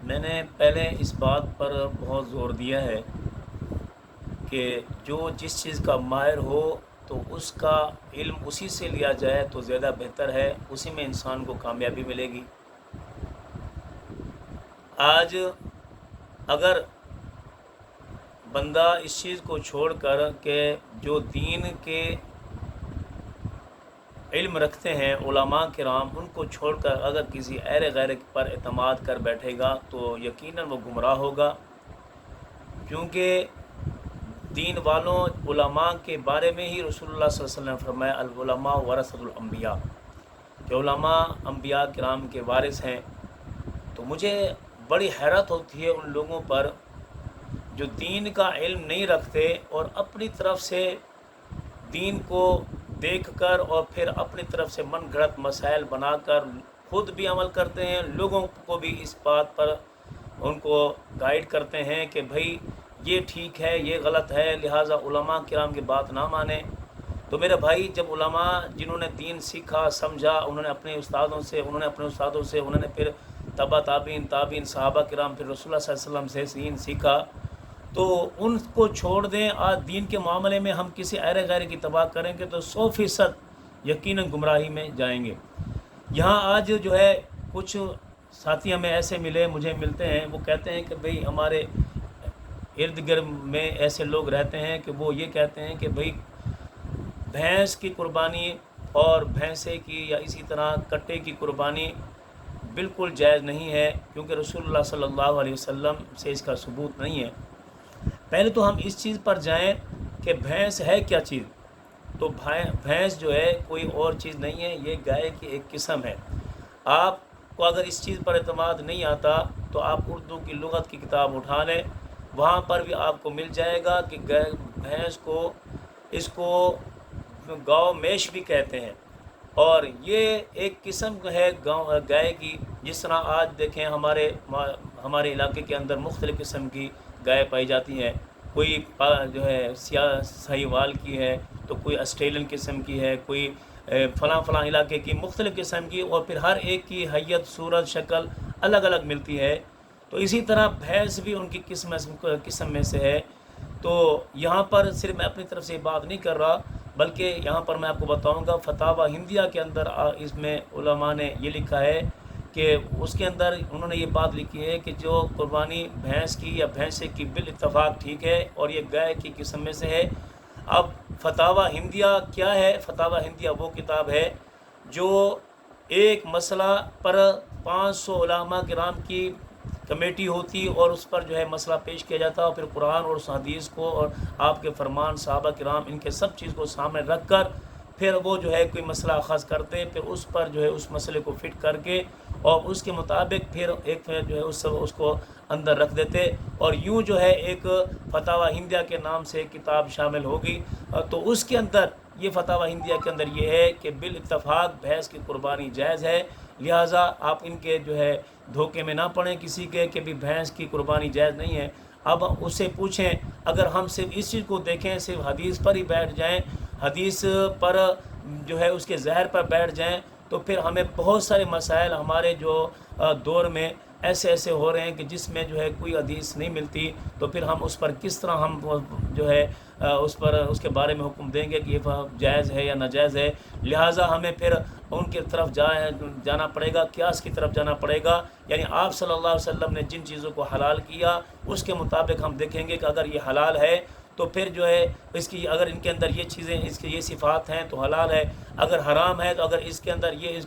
میں نے پہلے اس بات پر بہت زور دیا ہے کہ جو جس چیز کا ماہر ہو تو اس کا علم اسی سے لیا جائے تو زیادہ بہتر ہے، اسی میں انسان کو کامیابی ملے گی۔ آج اگر بندہ اس چیز کو چھوڑ کر کہ جو دین کے علم رکھتے ہیں علماء کرام، ان کو چھوڑ کر اگر کسی غیر پر اعتماد کر بیٹھے گا تو یقیناً وہ گمراہ ہوگا، کیونکہ دین والوں علماء کے بارے میں ہی رسول اللہ صلی اللہ علیہ وسلم نے فرمایا العلماء ورثۃ الانبیاء، کہ علماء انبیاء کرام کے وارث ہیں۔ تو مجھے بڑی حیرت ہوتی ہے ان لوگوں پر جو دین کا علم نہیں رکھتے اور اپنی طرف سے دین کو دیکھ کر اور پھر اپنی طرف سے من گھڑت مسائل بنا کر خود بھی عمل کرتے ہیں، لوگوں کو بھی اس بات پر ان کو گائیڈ کرتے ہیں کہ بھائی یہ ٹھیک ہے یہ غلط ہے، لہٰذا علماء کرام کی بات نہ مانیں۔ تو میرے بھائی، جب علماء جنہوں نے دین سیکھا سمجھا، انہوں نے اپنے استادوں سے انہوں نے پھر تبع تابعین صحابہ کرام، پھر رسول اللہ صلی اللہ علیہ وسلم سے دین سیکھا، تو ان کو چھوڑ دیں۔ آج دین کے معاملے میں ہم کسی غیر کی تباہ کریں گے تو 100% یقیناً گمراہی میں جائیں گے۔ یہاں آج جو ہے کچھ ساتھی ہمیں ایسے مجھے ملتے ہیں، وہ کہتے ہیں کہ بھئی ہمارے ارد گرد میں ایسے لوگ رہتے ہیں کہ وہ یہ کہتے ہیں کہ بھئی بھینس کی قربانی اور بھینسے کی یا اسی طرح کٹے کی قربانی بالکل جائز نہیں ہے، کیونکہ رسول اللہ صلی اللہ علیہ وسلم سے اس کا ثبوت نہیں ہے۔ پہلے تو ہم اس چیز پر جائیں کہ بھینس ہے کیا چیز۔ تو بھینس جو ہے کوئی اور چیز نہیں ہے، یہ گائے کی ایک قسم ہے۔ آپ کو اگر اس چیز پر اعتماد نہیں آتا تو آپ اردو کی لغت کی کتاب اٹھا لیں، وہاں پر بھی آپ کو مل جائے گا کہ بھینس کو اس کو گاؤ میش بھی کہتے ہیں، اور یہ ایک قسم ہے گائے کی۔ جس طرح آج دیکھیں ہمارے علاقے کے اندر مختلف قسم کی گائے پائی جاتی ہیں، کوئی جو ہے سیاہ سہیوال کی ہے، تو کوئی آسٹریلین قسم کی ہے، کوئی فلاں علاقے کی مختلف قسم کی، اور پھر ہر ایک کی حیت صورت شکل الگ الگ ملتی ہے۔ تو اسی طرح بھینس بھی ان کی قسم میں سے ہے۔ تو یہاں پر صرف میں اپنی طرف سے بات نہیں کر رہا، بلکہ یہاں پر میں آپ کو بتاؤں گا فتاوی ہندیہ کے اندر اس میں علماء نے یہ لکھا ہے کہ اس کے اندر انہوں نے یہ بات لکھی ہے کہ جو قربانی بھینس کی یا بھینسے کی بالاتفاق ٹھیک ہے، اور یہ گائے کی قسم میں سے ہے۔ اب فتاوی ہندیہ کیا ہے؟ فتاوی ہندیہ وہ کتاب ہے جو ایک مسئلہ پر 500 علماء کرام کی کمیٹی ہوتی اور اس پر جو ہے مسئلہ پیش کیا جاتا، اور پھر قرآن اور حدیث کو اور آپ کے فرمان صحابہ کرام ان کے سب چیز کو سامنے رکھ کر پھر وہ جو ہے کوئی مسئلہ اخذ کرتے، پھر اس پر جو ہے اس مسئلے کو فٹ کر کے اور اس کے مطابق پھر ایک جو ہے اس کو اندر رکھ دیتے، اور یوں جو ہے ایک فتاوی ہندیہ کے نام سے کتاب شامل ہوگی۔ تو اس کے اندر یہ فتاوی ہندیہ کے اندر یہ ہے کہ بالاتفاق بھینس کی قربانی جائز ہے، لہٰذا آپ ان کے جو ہے دھوکے میں نہ پڑیں کسی کے کہ بھی بھینس کی قربانی جائز نہیں ہے۔ اب اس سے پوچھیں، اگر ہم صرف اس چیز کو دیکھیں، صرف حدیث پر ہی بیٹھ جائیں، حدیث پر جو ہے اس کے ظاہر پر بیٹھ جائیں، تو پھر ہمیں بہت سارے مسائل ہمارے جو دور میں ایسے ہو رہے ہیں کہ جس میں جو ہے کوئی حدیث نہیں ملتی، تو پھر ہم اس پر کس طرح ہم جو ہے اس کے بارے میں حکم دیں گے کہ یہ جائز ہے یا ناجائز ہے۔ لہٰذا ہمیں پھر ان کی طرف جانا پڑے گا، قیاس کی طرف جانا پڑے گا، یعنی آپ صلی اللہ علیہ وسلم نے جن چیزوں کو حلال کیا اس کے مطابق ہم دیکھیں گے کہ اگر یہ حلال ہے تو پھر جو ہے اس کی اگر ان کے اندر یہ چیزیں اس کی یہ صفات ہیں تو حلال ہے، اگر حرام ہے تو اگر اس کے اندر یہ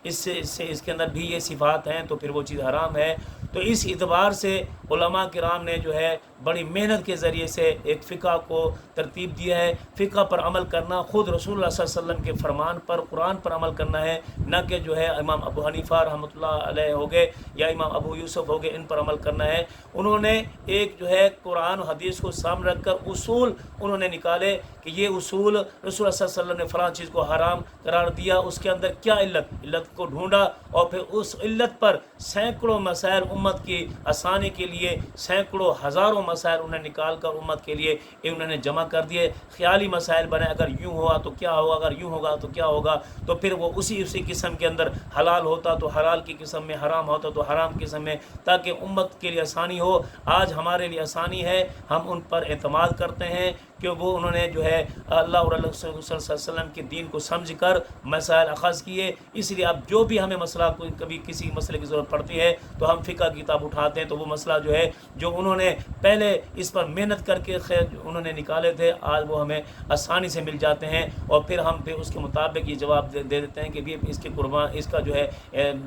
اس کے اندر بھی یہ صفات ہیں تو پھر وہ چیز حرام ہے۔ تو اس اعتبار سے علماء کرام نے جو ہے بڑی محنت کے ذریعے سے ایک فقہ کو ترتیب دیا ہے۔ فقہ پر عمل کرنا خود رسول اللہ صلی اللہ علیہ وسلم کے فرمان پر قرآن پر عمل کرنا ہے، نہ کہ جو ہے امام ابو حنیفہ رحمۃ اللہ علیہ ہو گئے یا امام ابو یوسف ہو گئے ان پر عمل کرنا ہے۔ انہوں نے ایک جو ہے قرآن و حدیث کو سامنے رکھ کر اصول انہوں نے نکالے کہ یہ اصول رسول اللہ صلی اللہ علیہ وسلم نے فلاں چیز کو حرام قرار دیا، اس کے اندر کیا علت کو ڈھونڈا، اور پھر اس علت پر سینکڑوں مسائل امت کی آسانی کے لیے سینکڑوں ہزاروں مسائل انہیں نکال کر امت کے لیے انہوں نے جمع کر دیے. خیالی مسائل بنے، اگر یوں ہوا تو کیا ہوگا، اگر یوں ہوگا تو کیا ہوگا، تو پھر وہ اسی قسم کے اندر حلال ہوتا تو حلال کی قسم میں، حرام ہوتا تو حرام قسم میں، تاکہ امت کے لیے آسانی ہو. آج ہمارے لیے آسانی ہے، ہم ان پر اعتماد کرتے ہیں کہ وہ انہوں نے جو ہے اللہ اور اللہ صلی اللہ علیہ وسلم کے دین کو سمجھ کر مسائل اخذ کیے. اس لیے اب جو بھی ہمیں مسئلہ کبھی کسی مسئلے کی ضرورت پڑتی ہے تو ہم فقہ کی کتاب اٹھاتے ہیں، تو وہ مسئلہ جو ہے جو انہوں نے پہلے اس پر محنت کر کے انہوں نے نکالے تھے، آج وہ ہمیں آسانی سے مل جاتے ہیں، اور پھر ہم پہ اس کے مطابق یہ جواب دے دیتے ہیں کہ اس کے قربان، اس کا جو ہے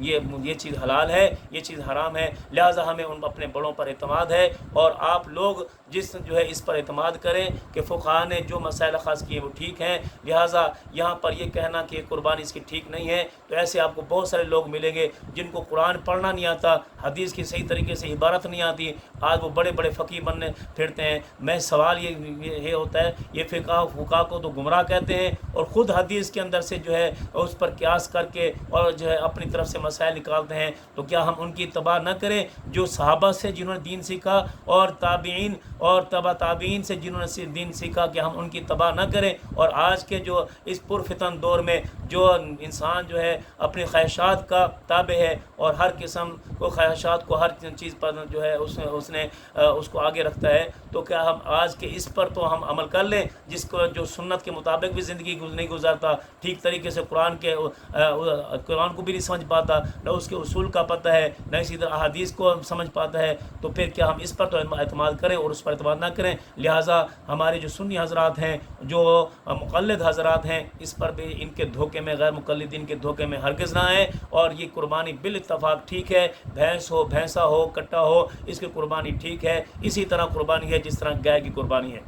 یہ چیز حلال ہے، یہ چیز حرام ہے. لہٰذا ہمیں ان اپنے بڑوں پر اعتماد ہے، اور آپ لوگ جس جو ہے اس پر اعتماد کریں کہ فقہاء نے جو مسائل خاص کیے وہ ٹھیک ہیں. لہٰذا یہاں پر یہ کہنا کہ قربانی اس کی ٹھیک نہیں ہے، تو ایسے آپ کو بہت سارے لوگ ملیں گے جن کو قرآن پڑھنا نہیں آتا، حدیث کی صحیح طریقے سے عبارت نہیں آتی، آج وہ بڑے بڑے فقیہ بننے پھرتے ہیں. میں سوال یہ ہوتا ہے، یہ فقہاء کو تو گمراہ کہتے ہیں، اور خود حدیث کے اندر سے جو ہے اس پر قیاس کر کے اور جو ہے اپنی طرف سے مسائل نکالتے ہیں. تو کیا ہم ان کی اتباع نہ کریں جو صحابہ سے جنہوں نے دین سیکھا، اور تابعین اور تبع تابعین سے جنہوں نے دین سیکھا، کہ ہم ان کی اتباع نہ کریں؟ اور آج کے جو اس پرفتن دور میں جو انسان جو ہے اپنی خواہشات کا تابع ہے، اور ہر قسم کو خواہشات کو ہر چیز پر جو ہے اس کو آگے رکھتا ہے، تو کیا ہم آج کے اس پر تو ہم عمل کر لیں، جس کو جو سنت کے مطابق بھی زندگی نہیں گزارتا، ٹھیک طریقے سے قرآن کو بھی نہیں سمجھ پاتا، نہ اس کے اصول کا پتہ ہے، نہ اسی طرح احادیث کو سمجھ پاتا ہے، تو پھر کیا ہم اس پر تو اعتماد کریں اور اس پر اعتماد نہ کریں؟ لہٰذا ہمارے جو سنی حضرات ہیں، جو مقلد حضرات ہیں، اس پر بھی ان کے دھوکے میں، غیر مقلدین کے دھوکے میں ہرگز نہ آئیں. اور یہ قربانی بالاتفاق ٹھیک ہے، بھینس ہو، بھینسا ہو، کٹا ہو، اس کی قربانی ٹھیک ہے، اسی طرح قربانی ہے جس طرح گائے کی قربانی ہے.